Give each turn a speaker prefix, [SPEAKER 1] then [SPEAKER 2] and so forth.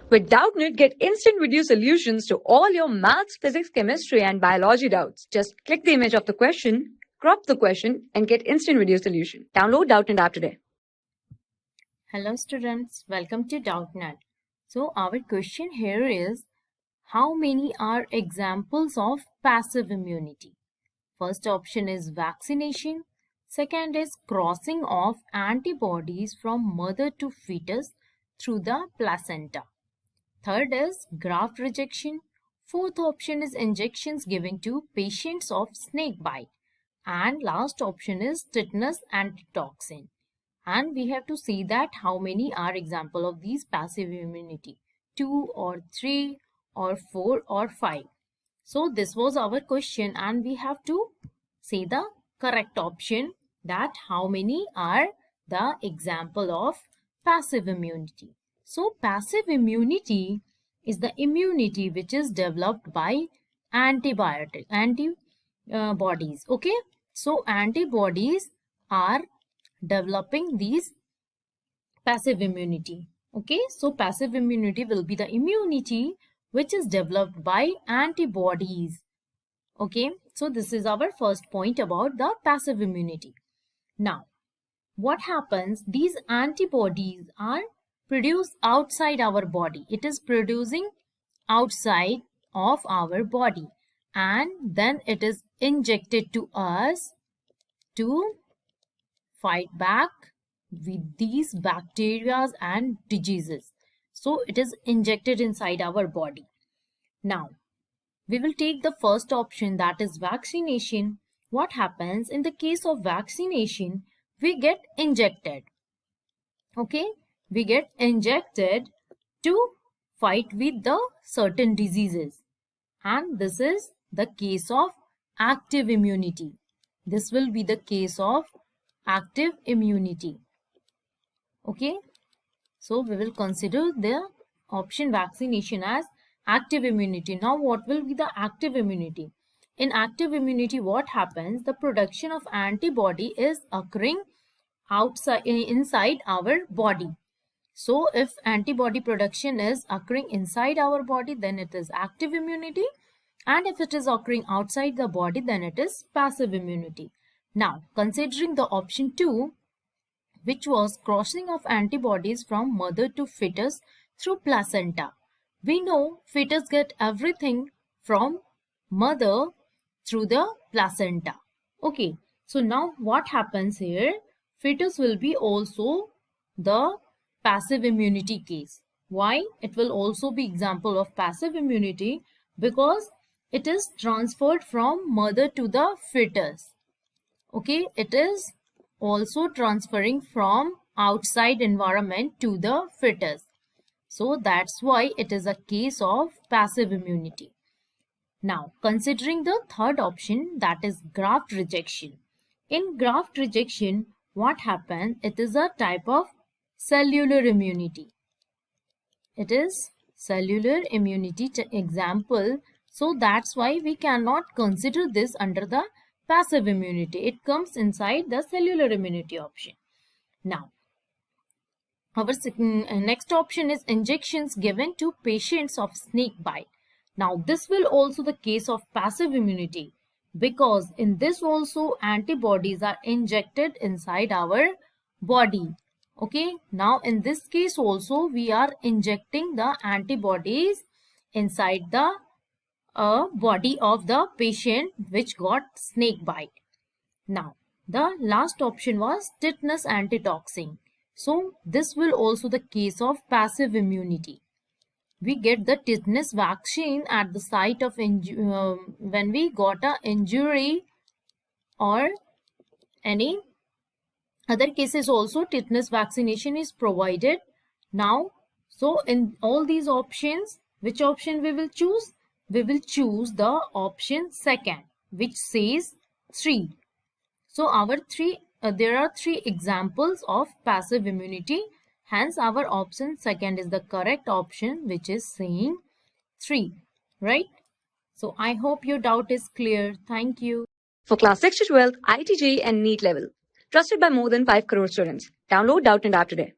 [SPEAKER 1] With Doubtnut, get instant video solutions to all your maths, physics, chemistry, and biology doubts. Just click the image of the question, crop the question, and get instant video solution. Download Doubtnut app today.
[SPEAKER 2] Hello students, welcome to Doubtnut. So our question here is, how many are examples of passive immunity? First option is vaccination. Second is crossing of antibodies from mother to fetus through the placenta. Third is graft rejection. Fourth option is injections given to patients of snakebite. And last option is tetanus antitoxin. And we have to see that how many are example of these passive immunity. 2 or 3 or 4 or 5. So this was our question and we have to say the correct option, that how many are the example of passive immunity. So passive immunity is the immunity which is developed by antibodies. Okay, so antibodies are developing these passive immunity. Okay, so passive immunity will be the immunity which is developed by antibodies. Okay, so this is our first point about the passive immunity. Now, what happens? These antibodies are produced outside our body. It is producing outside of our body and then it is injected to us to fight back with these bacteria and diseases. So it is injected inside our body. Now, we will take the first option, that is vaccination. What happens in the case of vaccination? We get injected. Okay, we get injected to fight with the certain diseases. And this is the case of active immunity. This will be the case of active immunity. Okay, so we will consider the option vaccination as active immunity. Now what will be the active immunity? In active immunity, what happens? The production of antibody is occurring inside our body. So if antibody production is occurring inside our body, then it is active immunity, and if it is occurring outside the body, then it is passive immunity. Now, considering the option 2, which was crossing of antibodies from mother to fetus through placenta. We know fetus get everything from mother through the placenta. Okay, so now what happens here? Fetus will be also the passive immunity case. Why? It will also be example of passive immunity because it is transferred from mother to the fetus. Okay, it is also transferring from outside environment to the fetus. So that's why it is a case of passive immunity. Now, considering the third option, that is graft rejection. In graft rejection, what happens? It is a type of cellular immunity. It is cellular immunity example. So that's why we cannot consider this under the passive immunity. It comes inside the cellular immunity option. Now, our next option is injections given to patients of snakebite. Now, this will also the case of passive immunity because in this also antibodies are injected inside our body. Okay, now in this case also we are injecting the antibodies inside the body of the patient which got snake bite. Now, the last option was tetanus antitoxin. So, this will also the case of passive immunity. We get the tetanus vaccine at the site of when we got an injury or any other cases also tetanus vaccination is provided. Now, so in all these options, which option we will choose? We will choose the option second, which says 3. So there are 3 examples of passive immunity. Hence, our option second is the correct option, which is saying 3, right? So, I hope your doubt is clear. Thank you.
[SPEAKER 1] For class 6 to 12, IIT JEE and NEET level. Trusted by more than 5 crore students. Download Doubtnut app today.